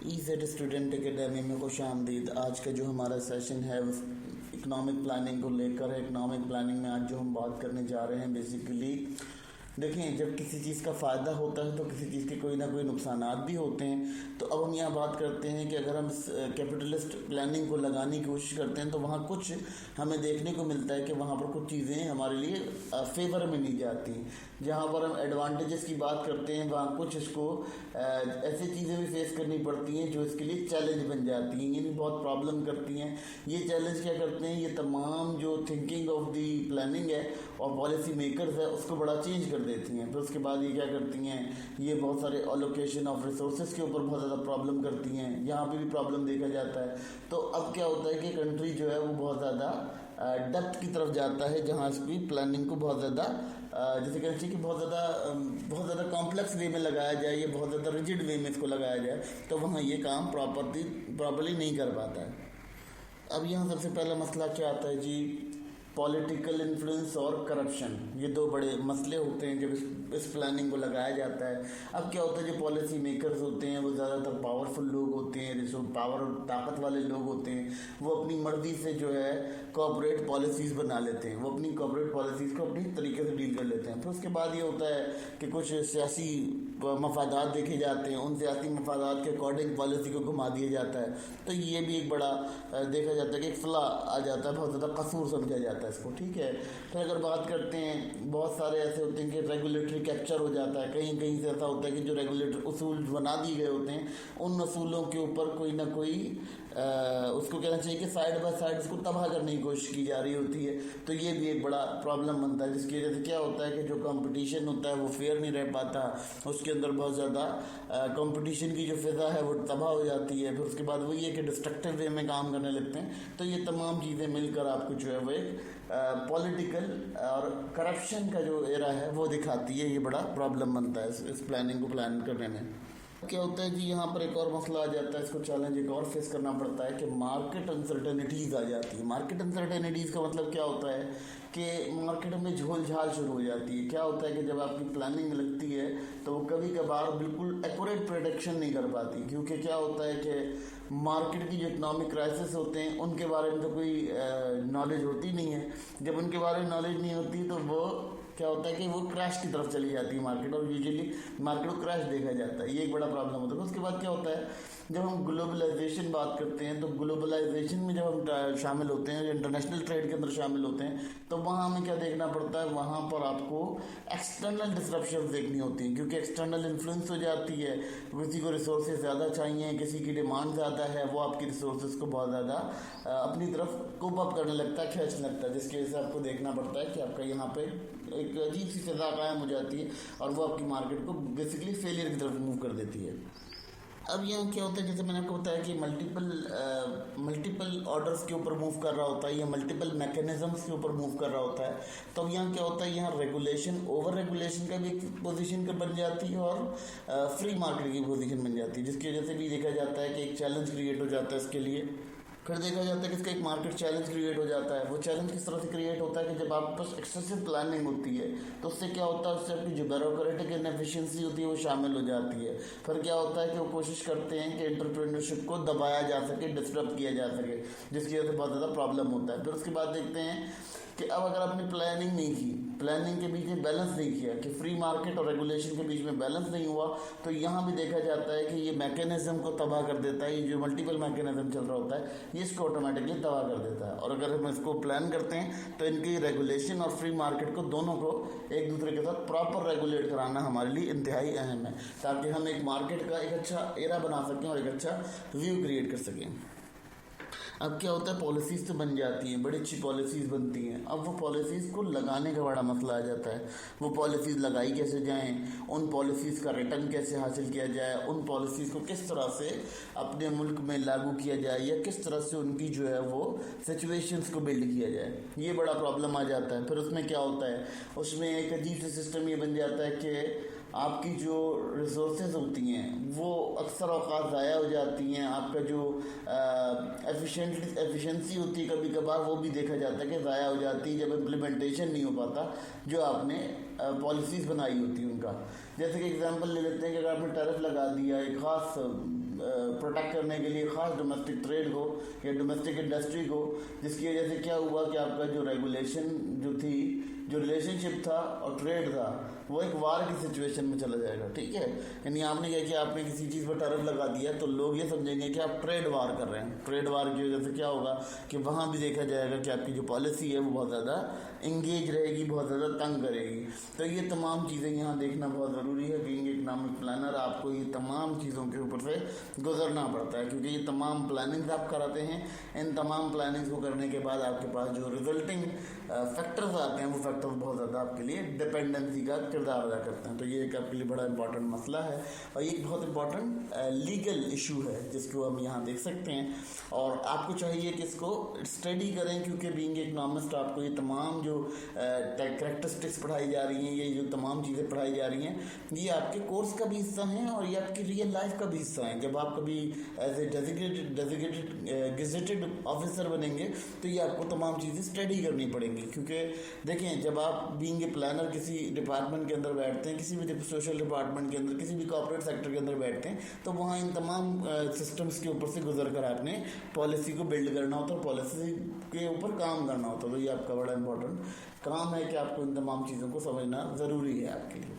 ई set student academy में खुश आमदीद। आज का जो हमारा सेशन है इकनॉमिक प्लानिंग को लेकर है। इकनॉमिक प्लानिंग में आज जो हम बात करने जा रहे हैं बेसिकली देखें, जब किसी चीज़ का फ़ायदा होता है तो किसी चीज़ के कोई ना कोई नुकसानात भी होते हैं। तो अब हम यहाँ बात करते हैं कि अगर हम कैपिटलिस्ट प्लानिंग को लगाने की कोशिश करते हैं तो वहाँ कुछ हमें देखने को मिलता है कि वहाँ पर कुछ चीज़ें हमारे लिए फेवर में नहीं जाती। जहाँ पर हम एडवांटेजेस की बात करते हैं वहाँ कुछ इसको ऐसी चीज़ें भी फेस करनी पड़ती हैं जो इसके लिए चैलेंज बन जाती हैं, यानी बहुत प्रॉब्लम करती हैं। ये चैलेंज क्या करते हैं, ये तमाम जो थिंकिंग ऑफ दी प्लानिंग है और पॉलिसी मेकर्स है उसको बड़ा चेंज कर देती हैं। फिर उसके बाद ये क्या करती हैं, ये बहुत सारे अलोकेशन ऑफ रिसोर्सेज के ऊपर बहुत ज़्यादा प्रॉब्लम करती हैं। यहाँ पे भी प्रॉब्लम देखा जाता है। तो अब क्या होता है कि कंट्री जो है वो बहुत ज़्यादा डेप्थ की तरफ जाता है, जहाँ इसकी प्लानिंग को बहुत ज़्यादा जैसे कहना चाहिए कि बहुत ज़्यादा कॉम्प्लेक्स वे में लगाया जाए या बहुत ज़्यादा रिजिड वे में इसको लगाया जाए तो वहाँ ये काम प्रॉपरली नहीं कर पाता है। अब यहाँ सबसे पहला मसला क्या आता है जी, पॉलिटिकल इन्फ्लुएंस और करप्शन। ये दो बड़े मसले होते हैं जब इस प्लानिंग को लगाया जाता है। अब क्या होता है, जो पॉलिसी मेकर्स होते हैं वो ज़्यादातर पावरफुल लोग होते हैं, जो पावर और ताकत वाले लोग होते हैं। वो अपनी मर्जी से जो है कॉर्पोरेट पॉलिसीज़ बना लेते हैं, वो अपनी कॉर्पोरेट पॉलिसीज़ को अपनी तरीके से डील कर लेते हैं। फिर उसके बाद ये होता है कि कुछ सियासी मफादात देखे जाते हैं, उन सियासी मफादात के अकॉर्डिंग पॉलिसी को घुमा दिया जाता है। तो ये भी एक बड़ा देखा जाता है कि एक फ्ला आ जाता है, बहुत ज़्यादा कसूर समझा जाता है इसको। ठीक है, फिर अगर बात करते हैं, बहुत सारे ऐसे होते हैं कि रेगुलेटरी कैप्चर हो जाता है। कहीं कहीं से ऐसा होता है कि जो रेगुलेटरी उसूल बना दिए गए होते हैं उन असूलों के ऊपर कोई ना कोई उसको कहना चाहिए कि साइड बाय साइड उसको तबाह करने की कोशिश की जा रही होती है। तो ये भी एक बड़ा प्रॉब्लम बनता है, जिसकी वजह से क्या होता है कि जो कंपटीशन होता है वो फेयर नहीं रह पाता, उसके अंदर बहुत ज़्यादा कंपटीशन की जो फ़िज़ा है वो तबाह हो जाती है। फिर उसके बाद वही है कि डिस्ट्रक्टिव वे में काम करने लगते हैं। तो ये तमाम चीज़ें मिलकर आपको जो है वो एक पॉलिटिकल और करप्शन का जो एरा है वो दिखाती है। ये बड़ा प्रॉब्लम बनता है इस प्लानिंग को प्लान करने में। क्या होता है जी, यहाँ पर एक और मसला आ जाता है, इसको चैलेंज एक और फेस करना पड़ता है कि मार्केट अनसर्टेनिटीज़ आ जाती है। मार्केट अनसर्टेनिटीज़ का मतलब क्या होता है कि मार्केट में झोल झाल शुरू हो जाती है। क्या होता है कि जब आपकी प्लानिंग लगती है तो वो कभी कभार बिल्कुल एक्यूरेट प्रेडिक्शन नहीं कर पाती, क्योंकि क्या होता है कि मार्केट की जो इकोनॉमिक क्राइसिस होते हैं उनके बारे में तो कोई नॉलेज होती नहीं है। जब उनके बारे में नॉलेज नहीं होती तो वो क्या होता है कि वो क्रैश की तरफ चली जाती है मार्केट, और यूजुअली मार्केट को क्रैश देखा जाता है। ये एक बड़ा प्रॉब्लम होता है। उसके बाद क्या होता है, जब हम ग्लोबलाइजेशन बात करते हैं तो ग्लोबलाइजेशन में जब हम शामिल होते हैं, इंटरनेशनल ट्रेड के अंदर शामिल होते हैं, तो वहाँ हमें क्या देखना पड़ता है, वहाँ पर आपको एक्सटर्नल डिसरप्शन देखनी होती है, क्योंकि एक्सटर्नल इन्फ्लुएंस हो जाती है। किसी को रिसोर्सेज ज़्यादा चाहिए, किसी की डिमांड ज़्यादा है, वो आपकी रिसोर्सेज को बहुत ज़्यादा अपनी तरफ कोप अप करने लगता है, खींचने लगता है, जिसकी वजह से आपको देखना पड़ता है कि आपका यहाँ पे एक अजीब सी फिजा कायम हो जाती है और वो आपकी मार्केट को बेसिकली फेलियर की तरफ मूव कर देती है। अब यहाँ क्या होता है, जैसे मैंने आपको बताया कि मल्टीपल ऑर्डर्स के ऊपर मूव कर रहा होता है या मल्टीपल मैकेनिज्म्स के ऊपर मूव कर रहा होता है। तो अब यहाँ क्या होता है, यहाँ रेगुलेशन ओवर रेगुलेशन का भी एक पोजीशन का बन जाती है और फ्री मार्केट की पोजीशन बन जाती है, जिसकी वजह से भी देखा जाता है कि एक चैलेंज क्रिएट हो जाता है इसके लिए। फिर देखा जाता है कि इसका एक मार्केट चैलेंज क्रिएट हो जाता है। वो चैलेंज किस तरह से क्रिएट होता है कि जब आपके पास एक्सेसिव प्लानिंग होती है तो उससे क्या होता है, उससे आपकी जो ब्यूरोक्रेटिक इनएफिशिएंसी होती है वो शामिल हो जाती है। फिर क्या होता है कि वो कोशिश करते हैं कि एंटरप्रेन्योरशिप को दबाया जा सके, डिस्टर्ब किया जा सके, जिसकी वजह से बहुत ज़्यादा प्रॉब्लम होता है। फिर उसके बाद देखते हैं कि अब अगर आपने प्लानिंग नहीं की, प्लानिंग के बीच में बैलेंस नहीं किया, कि फ्री मार्केट और रेगुलेशन के बीच में बैलेंस नहीं हुआ, तो यहाँ भी देखा जाता है कि ये मैकेनिज्म को तबाह कर देता है। ये जो मल्टीपल मैकेनिज्म चल रहा होता है ये इसको ऑटोमेटिकली तबाह कर देता है। और अगर हम इसको प्लान करते हैं तो इनकी रेगुलेशन और फ्री मार्केट को दोनों को एक दूसरे के साथ प्रॉपर रेगुलेट कराना हमारे लिए इंतहाई अहम है, ताकि हम एक मार्केट का एक अच्छा एरा बना सकें और एक अच्छा व्यू क्रिएट कर सकें। अब क्या होता है, पॉलिसीज़ तो बन जाती हैं, बड़ी अच्छी पॉलिसीज़ बनती हैं। अब वो पॉलिसीज़ को लगाने का बड़ा मसला आ जाता है। वो पॉलिसीज़ लगाई कैसे जाएं, उन पॉलिसीज़ का रिटर्न कैसे हासिल किया जाए, उन पॉलिसीज़ को किस तरह से अपने मुल्क में लागू किया जाए या किस तरह से उनकी जो है वो सिचुएशंस को बिल्ड किया जाए, ये बड़ा प्रॉब्लम आ जाता है। फिर उसमें क्या होता है, उसमें एक अजीब सा सिस्टम ये बन जाता है कि आपकी जो रिसोर्सेज होती हैं वो अक्सर औक़ात ज़ाया हो जाती हैं। आपका जो एफिशिएंसी होती है कभी कभार वो भी देखा जाता है कि ज़ाया हो जाती है जब इम्प्लीमेंटेशन नहीं हो पाता जो आपने पॉलिसीज़ बनाई होती हैं उनका। जैसे कि एग्जांपल ले लेते हैं कि अगर आपने टैरिफ लगा दिया एक ख़ास प्रोटेक्ट करने के लिए, ख़ास डोमेस्टिक ट्रेड को या डोमेस्टिक इंडस्ट्री को, जिसकी वजह से क्या हुआ कि आपका जो रेगुलेशन जो थी, जो रिलेशनशिप था और ट्रेड था, वो एक वार की सिचुएशन में चला जाएगा। ठीक है, यानी आपने क्या किया, आपने किसी चीज़ पर टैरिफ लगा दिया तो लोग ये समझेंगे कि आप ट्रेड वार कर रहे हैं। ट्रेड वार की वजह से क्या होगा कि वहाँ भी देखा जाएगा कि आपकी जो पॉलिसी है वो बहुत ज़्यादा इंगेज रहेगी, बहुत ज़्यादा तंग करेगी। तो ये तमाम चीज़ें यहाँ देखना बहुत ज़रूरी है। बीइंग इकोनॉमिक प्लानर आपको ये तमाम चीज़ों के ऊपर से गुजरना पड़ता है, क्योंकि ये तमाम प्लानिंग्स आप कराते हैं। इन तमाम प्लानिंग्स को करने के बाद आपके पास जो रिजल्टिंग फैक्टर्स आते हैं वो फैक्टर्स बहुत ज़्यादा आपके लिए डिपेंडेंसी का किरदार अदा करते हैं। तो ये एक आपके लिए बड़ा इंपॉर्टेंट मसला है और ये एक बहुत इंपॉर्टेंट लीगल इशू है जिसको हम यहाँ देख सकते हैं। और आपको चाहिए कि इसको स्टडी करें, क्योंकि बीइंग इकोनॉमिस्ट आपको ये तमाम जो कैरेक्टरिस्टिक्स पढ़ाई जा रही हैं, ये जो तमाम चीज़ें पढ़ाई जा रही हैं, ये आपके कोर्स का भी हिस्सा हैं और ये आपकी रियल लाइफ का भी हिस्सा है। जब आप कभी as a designated gazetted officer बनेंगे तो ये आपको तमाम चीज़ें स्टडी करनी पड़ेंगी। क्योंकि देखें, जब आप बीइंग ए प्लानर किसी डिपार्टमेंट के अंदर बैठते हैं, किसी भी सोशल डिपार्टमेंट के अंदर, किसी भी कॉर्पोरेट सेक्टर के अंदर बैठते हैं, तो वहाँ इन तमाम सिस्टम्स के ऊपर से गुजर कर आपने पॉलिसी को बिल्ड करना होता है, पॉलिसी के ऊपर काम करना होता है। तो ये आपका बड़ा इंपॉर्टेंट काम है कि आपको इन तमाम चीज़ों को समझना ज़रूरी है आपके लिए।